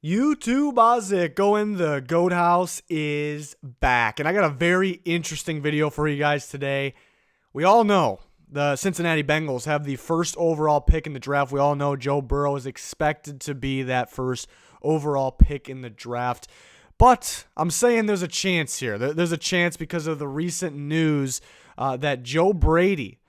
YouTube Ozick going the Goat House is back. And I got a very interesting video for you guys today. We all know the Cincinnati Bengals have the first overall pick in the draft. We all know Joe Burrow is expected to be that first overall pick in the draft. But I'm saying there's a chance here. There's a chance because of the recent news that Joe Brady,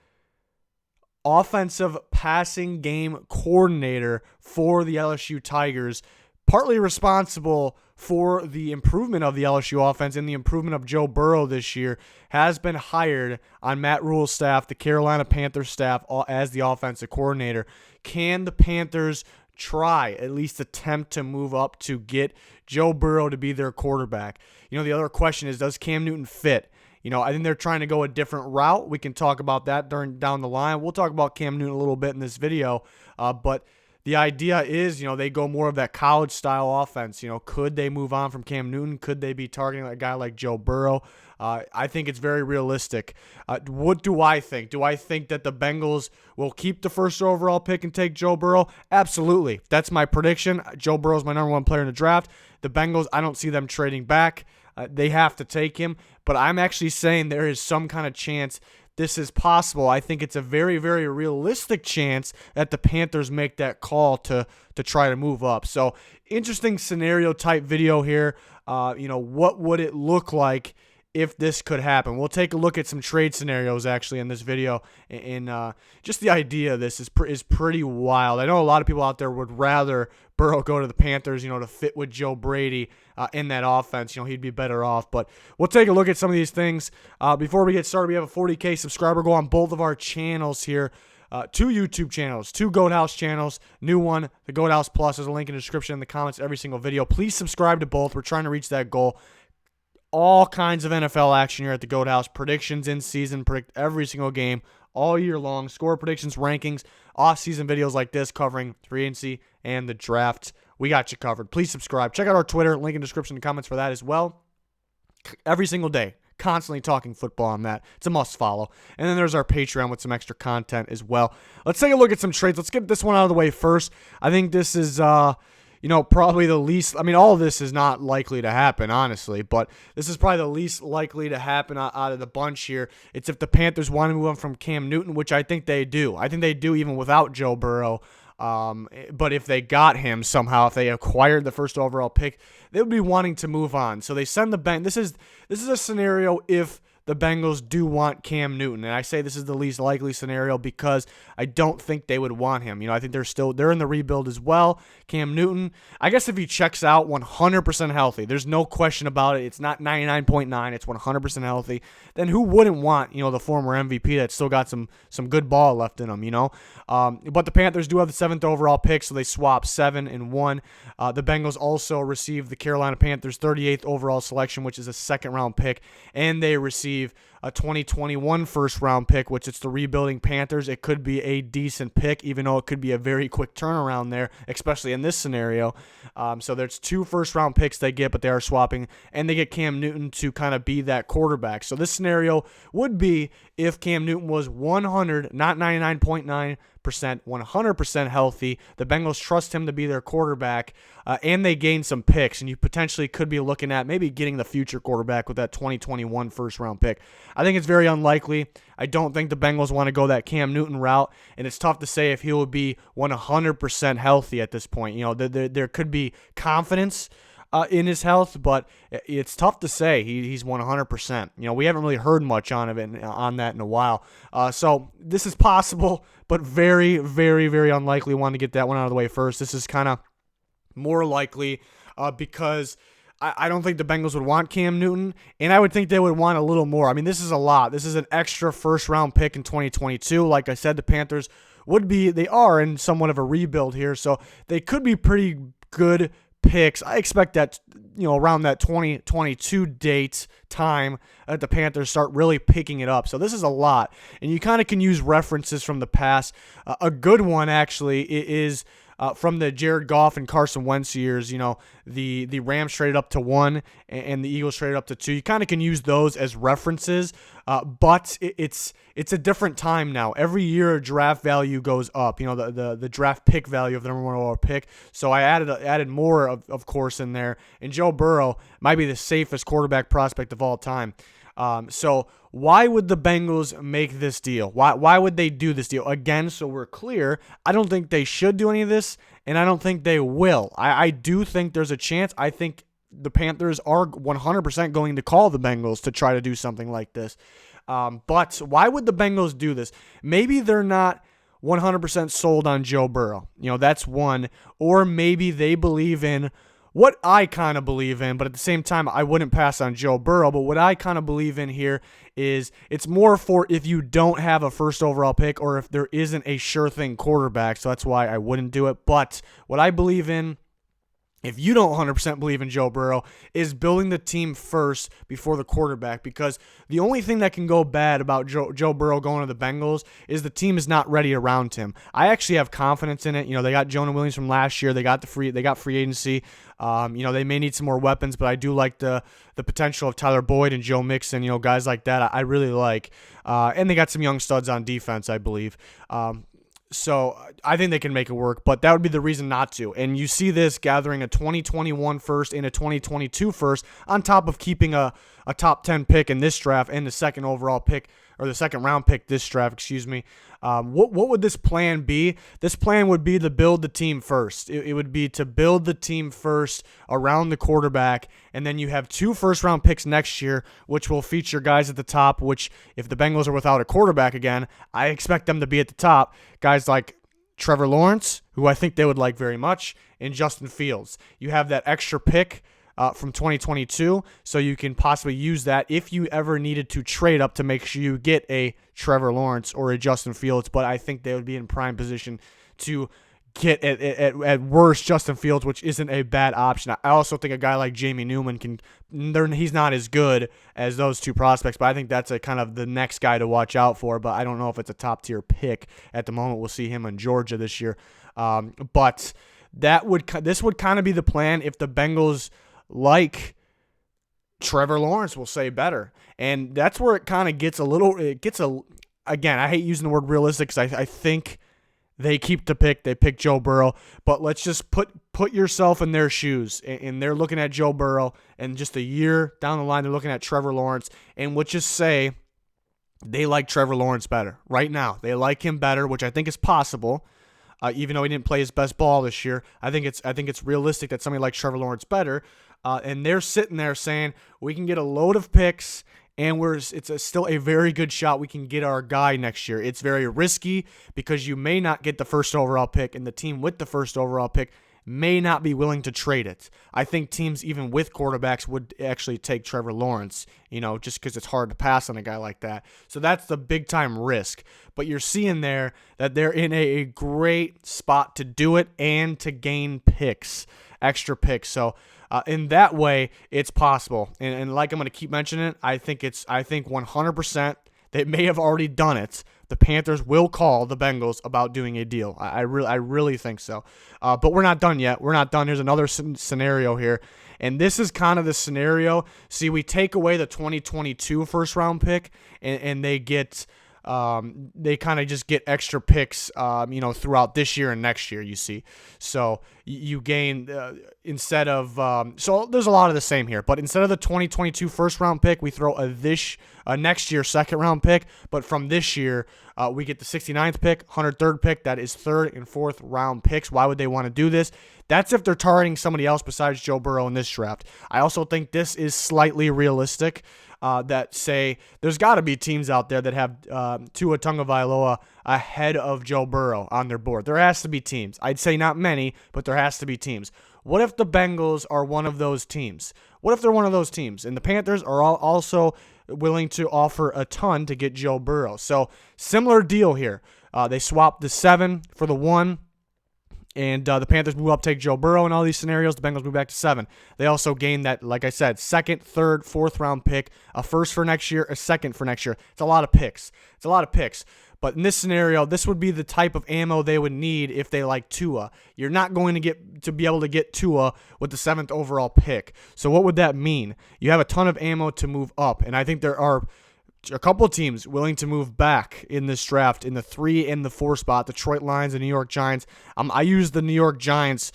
offensive passing game coordinator for the LSU Tigers, partly responsible for the improvement of the LSU offense and the improvement of Joe Burrow this year, has been hired on Matt Rule's staff, the Carolina Panthers staff, as the offensive coordinator. Can the Panthers try, at least attempt to move up to get Joe Burrow to be their quarterback? The other question is, does Cam Newton fit? I think they're trying to go a different route. We can talk about that down the line. We'll talk about Cam Newton a little bit in this video, but the idea is, they go more of that college-style offense. Could they move on from Cam Newton? Could they be targeting a guy like Joe Burrow? I think it's very realistic. What do I think? Do I think that the Bengals will keep the first overall pick and take Joe Burrow? Absolutely. That's my prediction. Joe Burrow is my number one player in the draft. The Bengals, I don't see them trading back. They have to take him. But I'm actually saying there is some kind of chance this is possible. I think it's a very, very realistic chance that the Panthers make that call to try to move up. So, interesting scenario type video here. What would it look like if this could happen? We'll take a look at some trade scenarios actually in this video, and just the idea of this is pretty wild. I know a lot of people out there would rather Burrow go to the Panthers, to fit with Joe Brady in that offense. He'd be better off. But we'll take a look at some of these things. Before we get started, we have a 40K subscriber goal on both of our channels here. Two YouTube channels, two Goat House channels. New one, the Goat House Plus. There's a link in the description in the comments every single video. Please subscribe to both. We're trying to reach that goal. All kinds of NFL action here at the Goat House. Predictions in season, predict every single game all year long. Score predictions, rankings, off-season videos like this covering free agency and the draft. We got you covered. Please subscribe. Check out our Twitter. Link in the description and comments for that as well. Every single day. Constantly talking football on that. It's a must follow. And then there's our Patreon with some extra content as well. Let's take a look at some trades. Let's get this one out of the way first. I think this is probably the least, all of this is not likely to happen, honestly, but this is probably the least likely to happen out of the bunch here. It's if the Panthers want to move on from Cam Newton, which I think they do. I think they do even without Joe Burrow. But if they got him somehow, if they acquired the first overall pick, they would be wanting to move on. So they send the Bengals. This is a scenario if the Bengals do want Cam Newton. And I say this is the least likely scenario because I don't think they would want him. I think they're in the rebuild as well. Cam Newton, I guess if he checks out 100% healthy, there's no question about it. It's not 99.9, it's 100% healthy. Then who wouldn't want, the former MVP that's still got some good ball left in him, But the Panthers do have the 7th overall pick, so they swap 7 and 1. The Bengals also received the Carolina Panthers 38th overall selection, which is a 2nd round pick, and they receive a 2021 first-round pick, which it's the rebuilding Panthers. It could be a decent pick, even though it could be a very quick turnaround there, especially in this scenario. So there's 2 first-round picks they get, but they are swapping, and they get Cam Newton to kind of be that quarterback. So this scenario would be if Cam Newton was 100, not 99.9%, 100% healthy. The Bengals trust him to be their quarterback, and they gain some picks, and you potentially could be looking at maybe getting the future quarterback with that 2021 first-round pick. I think it's very unlikely. I don't think the Bengals want to go that Cam Newton route, and it's tough to say if he will be 100% healthy at this point. There could be confidence in his health, but it's tough to say he's 100%. We haven't really heard much on that in a while. So this is possible, but very, very, very unlikely. Want to get that one out of the way first. This is kind of more likely because I don't think the Bengals would want Cam Newton, and I would think they would want a little more. This is a lot. This is an extra first-round pick in 2022. Like I said, the Panthers they are in somewhat of a rebuild here, so they could be pretty good picks. I expect that, around that 2022 date time that the Panthers start really picking it up. So this is a lot, and you kind of can use references from the past. A good one, actually, is from the Jared Goff and Carson Wentz years. The Rams traded up to 1 and the Eagles traded up to 2. You kind of can use those as references, but it's a different time now. Every year, draft value goes up. The draft pick value of the number 1 overall pick. So I added more of course in there. And Joe Burrow might be the safest quarterback prospect of all time. So why would the Bengals make this deal? Why would they do this deal? Again, so we're clear, I don't think they should do any of this, and I don't think they will. I do think there's a chance. I think the Panthers are 100% going to call the Bengals to try to do something like this. But why would the Bengals do this? Maybe they're not 100% sold on Joe Burrow. That's one. Or maybe they believe in what I kind of believe in, but at the same time, I wouldn't pass on Joe Burrow. But what I kind of believe in here is it's more for if you don't have a first overall pick or if there isn't a sure thing quarterback. So that's why I wouldn't do it. But what I believe in, if you don't 100% believe in Joe Burrow, is building the team first before the quarterback, because the only thing that can go bad about Joe Burrow going to the Bengals is the team is not ready around him. I actually have confidence in it. They got Jonah Williams from last year. They got free agency. They may need some more weapons, but I do like the potential of Tyler Boyd and Joe Mixon, guys like that. I really like. And they got some young studs on defense, I believe. So I think they can make it work, but that would be the reason not to. And you see this gathering a 2021 first and a 2022 first on top of keeping a top 10 pick in this draft and the second overall pick, or the second round pick this draft, excuse me. What would this plan be? This plan would be to build the team first. It would be to build the team first around the quarterback, and then you have 2 first-round picks next year, which will feature guys at the top, which if the Bengals are without a quarterback again, I expect them to be at the top. Guys like Trevor Lawrence, who I think they would like very much, and Justin Fields. You have that extra pick from 2022, so you can possibly use that if you ever needed to trade up to make sure you get a Trevor Lawrence or a Justin Fields, but I think they would be in prime position to get at worst Justin Fields, which isn't a bad option. I also think a guy like Jamie Newman he's not as good as those 2 prospects, but I think that's a kind of the next guy to watch out for, but I don't know if it's a top tier pick at the moment. We'll see him in Georgia this year. But this would kind of be the plan if the Bengals like Trevor Lawrence, will say better. And that's where it kind of again, I hate using the word realistic because I think they keep the pick. They pick Joe Burrow. But let's just put yourself in their shoes. And they're looking at Joe Burrow, and just a year down the line, they're looking at Trevor Lawrence. And let's just say they like Trevor Lawrence better right now. They like him better, which I think is possible. Even though he didn't play his best ball this year, I think it's realistic that somebody like Trevor Lawrence better. And they're sitting there saying, we can get a load of picks, and it's still a very good shot we can get our guy next year. It's very risky because you may not get the first overall pick, and the team with the first overall pick may not be willing to trade it. I think teams, even with quarterbacks, would actually take Trevor Lawrence, just because it's hard to pass on a guy like that. So that's the big-time risk. But you're seeing there that they're in a great spot to do it and to gain extra picks. So in that way, it's possible. And like I'm going to keep mentioning it, I think 100% they may have already done it. The Panthers will call the Bengals about doing a deal. I really think so. But we're not done yet. We're not done. Here's another scenario here. And this is kind of the scenario. See, we take away the 2022 first round pick, and they get they kind of just get extra picks, throughout this year and next year, you see. So you gain, instead of, so there's a lot of the same here, but instead of the 2022 first round pick, we throw a next year second round pick, but from this year, we get the 69th pick, 103rd pick. That is 3rd and 4th round picks. Why would they want to do this? That's if they're targeting somebody else besides Joe Burrow in this draft. I also think this is slightly realistic. That say there's got to be teams out there that have Tua Tagovailoa ahead of Joe Burrow on their board. There has to be teams. I'd say not many, but there has to be teams. What if the Bengals are one of those teams? What if they're one of those teams? And the Panthers are also willing to offer a ton to get Joe Burrow. So similar deal here. They swapped the 7 for the 1. And the Panthers move up, take Joe Burrow in all these scenarios. The Bengals move back to 7. They also gain that, like I said, 2nd, 3rd, 4th round pick, a first for next year, a second for next year. It's a lot of picks. But in this scenario, this would be the type of ammo they would need if they like Tua. You're not going to be able to get Tua with the 7th overall pick. So what would that mean? You have a ton of ammo to move up, and I think there are a couple of teams willing to move back in this draft in the 3 and the 4 spot. Detroit Lions and New York Giants. I use the New York Giants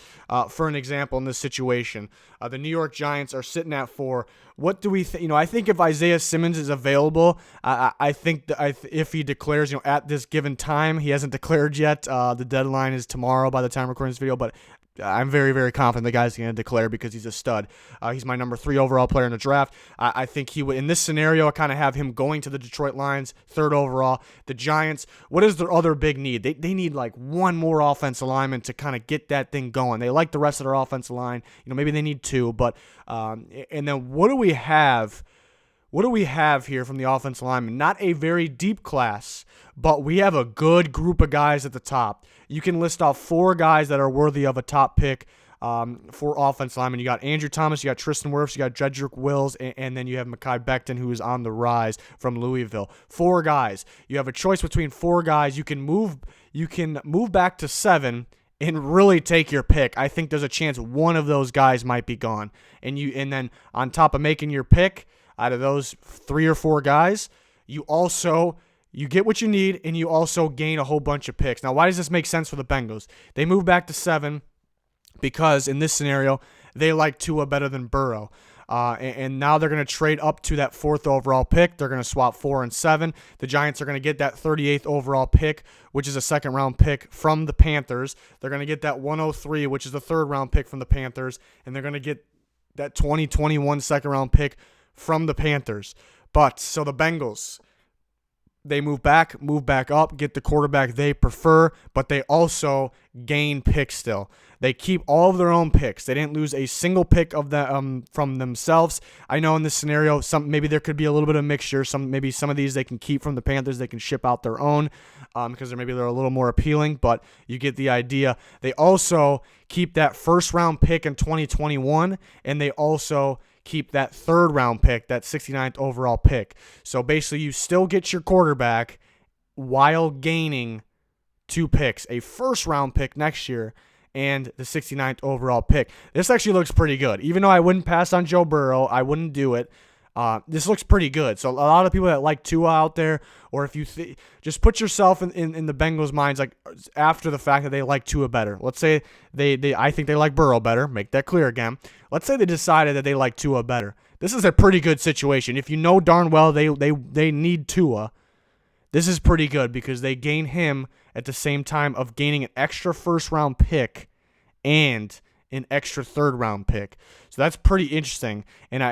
for an example in this situation. The New York Giants are sitting at 4. What do we think? I think if Isaiah Simmons is available, I think that if he declares, at this given time, he hasn't declared yet. The deadline is tomorrow by the time we're recording this video, but I'm very, very confident the guy's going to declare because he's a stud. He's my number 3 overall player in the draft. I think he would, in this scenario, I kind of have him going to the Detroit Lions, 3rd overall. The Giants, what is their other big need? They need like one more offensive lineman to kind of get that thing going. They like the rest of their offensive line. Maybe they need 2, but and then what do we have? What do we have here from the offensive lineman? Not a very deep class, but we have a good group of guys at the top. You can list off 4 guys that are worthy of a top pick for offensive linemen. You got Andrew Thomas, you got Tristan Wirfs, you got Jedrick Wills, and then you have Mekhi Becton, who is on the rise from Louisville. 4 guys. You have a choice between 4 guys. You can move back to 7 and really take your pick. I think there's a chance one of those guys might be gone. And then on top of making your pick, out of those 3 or 4 guys, you get what you need, and you also gain a whole bunch of picks. Now, why does this make sense for the Bengals? They move back to 7 because in this scenario, they like Tua better than Burrow. And now they're going to trade up to that 4th overall pick. They're going to swap 4 and 7. The Giants are going to get that 38th overall pick, which is a 2nd-round pick from the Panthers. They're going to get that 103, which is the 3rd-round pick from the Panthers. And they're going to get that 2021 2nd-round pick from the Panthers. But so the Bengals, they move back up, get the quarterback they prefer, but they also gain picks still. They keep all of their own picks. They didn't lose a single pick of the from themselves. I know in this scenario, maybe there could be a little bit of mixture. Maybe some of these they can keep from the Panthers. They can ship out their own because they're a little more appealing, but you get the idea. They also keep that 1st-round pick in 2021, and they also keep that 3rd-round pick, that 69th overall pick. So basically, you still get your quarterback while gaining 2 picks, a 1st-round pick next year and the 69th overall pick. This actually looks pretty good. Even though I wouldn't pass on Joe Burrow, I wouldn't do it. This looks pretty good. So a lot of people that like Tua out there, or if you just put yourself in the Bengals' minds, like after the fact that they like Tua better. Let's say I think they like Burrow better. Make that clear again. Let's say they decided that they like Tua better. This is a pretty good situation. If you know darn well they need Tua, this is pretty good because they gain him at the same time of gaining an extra 1st-round pick and an extra 3rd-round pick. So that's pretty interesting. And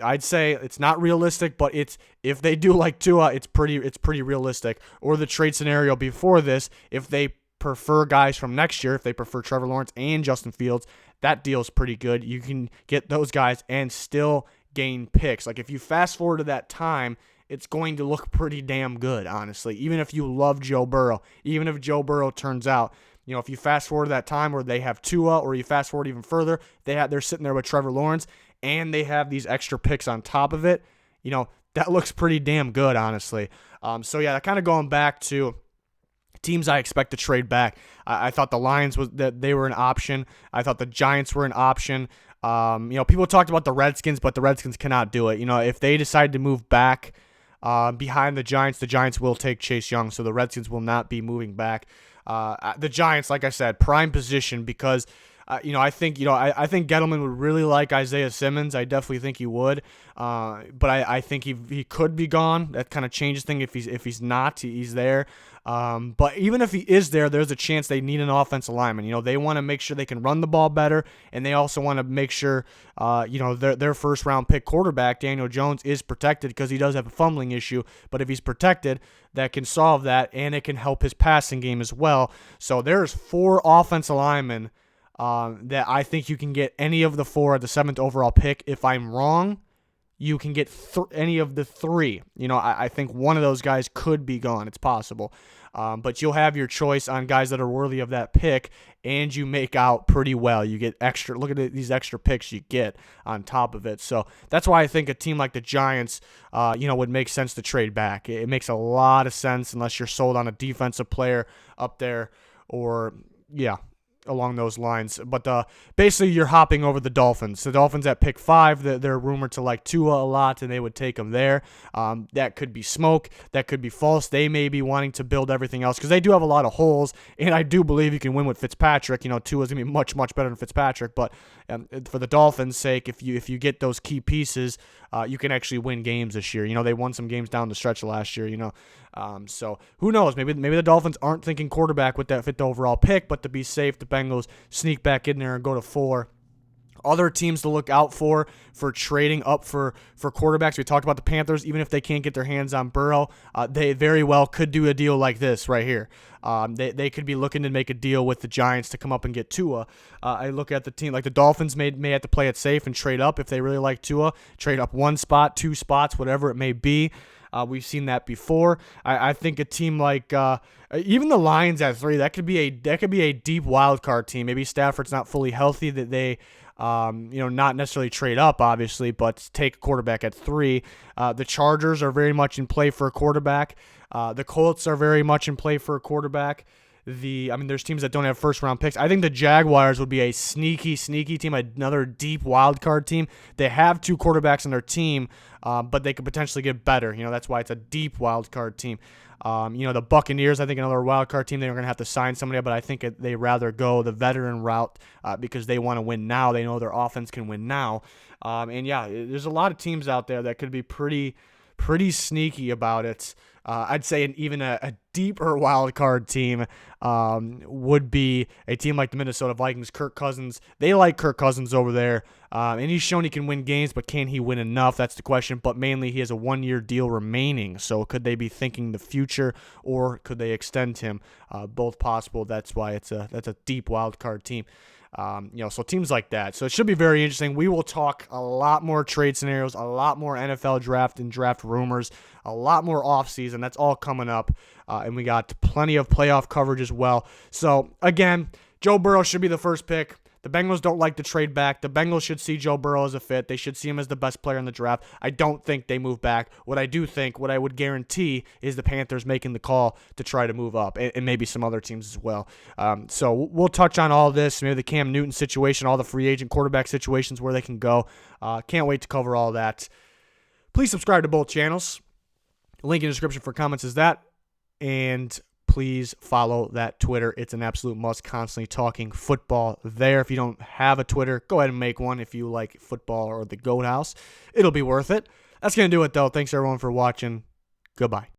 I'd say it's not realistic, but if they do like Tua, it's pretty realistic. Or the trade scenario before this, if they prefer guys from next year, if they prefer Trevor Lawrence and Justin Fields, that deal's pretty good. You can get those guys and still gain picks. Like if you fast forward to that time, it's going to look pretty damn good, honestly. Even if you love Joe Burrow, even if Joe Burrow turns out, if you fast forward to that time where they have Tua, or you fast forward even further, they're sitting there with Trevor Lawrence, and they have these extra picks on top of it. That looks pretty damn good, honestly. So yeah, kind of going back to teams I expect to trade back. I thought the Lions they were an option. I thought the Giants were an option. People talked about the Redskins, but the Redskins cannot do it. If they decide to move back behind the Giants will take Chase Young, so the Redskins will not be moving back. The Giants, like I said, prime position because, I think Gettleman would really like Isaiah Simmons. I definitely think he would. But I think he could be gone. That kind of changes things if he's not. He's there. But even if he is there, there's a chance they need an offensive lineman. They want to make sure they can run the ball better, and they also want to make sure, their 1st-round pick quarterback, Daniel Jones, is protected because he does have a fumbling issue. But if he's protected, that can solve that, and it can help his passing game as well. So there's 4 offensive linemen that I think you can get any of the 4 at the 7th overall pick. If I'm wrong, you can get any of the three. I think one of those guys could be gone. It's possible. But you'll have your choice on guys that are worthy of that pick, and you make out pretty well. You get extra. Look at these extra picks you get on top of it. So that's why I think a team like the Giants, would make sense to trade back. It makes a lot of sense unless you're sold on a defensive player up there or, along those lines. But basically, you're hopping over the Dolphins. The Dolphins at pick 5, they're rumored to like Tua a lot, and they would take him there. That could be smoke. That could be false. They may be wanting to build everything else because they do have a lot of holes, and I do believe you can win with Fitzpatrick. Tua's going to be much, much better than Fitzpatrick, but for the Dolphins' sake, if you get those key pieces, you can actually win games this year. They won some games down the stretch last year, so who knows? Maybe the Dolphins aren't thinking quarterback with that 5th overall pick, but to be safe, the Bengals sneak back in there and go to 4. Other teams to look out for trading up for quarterbacks. We talked about the Panthers. Even if they can't get their hands on Burrow, they very well could do a deal like this right here. They could be looking to make a deal with the Giants to come up and get Tua. I look at the team like the Dolphins may have to play it safe and trade up if they really like Tua. Trade up 1 spot, 2 spots, whatever it may be. We've seen that before. I think a team like even the Lions at 3, that could be a deep wild card team. Maybe Stafford's not fully healthy, that they not necessarily trade up, obviously, but take a quarterback at 3. The Chargers are very much in play for a quarterback. The Colts are very much in play for a quarterback. There's teams that don't have first-round picks. I think the Jaguars would be a sneaky team, another deep wild card team. They have 2 quarterbacks on their team, but they could potentially get better. That's why it's a deep wild card team. The Buccaneers, I think another wild card team. They're going to have to sign somebody, but I think they rather go the veteran route because they want to win now. They know their offense can win now. There's a lot of teams out there that could be pretty sneaky about it. I'd say even a deeper wild card team would be a team like the Minnesota Vikings. Kirk Cousins, they like Kirk Cousins over there, and he's shown he can win games, but can he win enough? That's the question. But mainly, he has a 1-year deal remaining. So could they be thinking the future, or could they extend him? Both possible. That's why that's a deep wild card team. So teams like that. So it should be very interesting. We will talk a lot more trade scenarios, a lot more NFL draft and draft rumors, a lot more offseason. That's all coming up. And we got plenty of playoff coverage as well. So again, Joe Burrow should be the first pick. The Bengals don't like to trade back. The Bengals should see Joe Burrow as a fit. They should see him as the best player in the draft. I don't think they move back. What I would guarantee is the Panthers making the call to try to move up, and maybe some other teams as well. So we'll touch on all this, maybe the Cam Newton situation, all the free agent quarterback situations where they can go. Can't wait to cover all that. Please subscribe to both channels. Link in the description for comments is that. And please follow that Twitter. It's an absolute must, constantly talking football there. If you don't have a Twitter, go ahead and make one if you like football or the Goat House. It'll be worth it. That's going to do it, though. Thanks, everyone, for watching. Goodbye.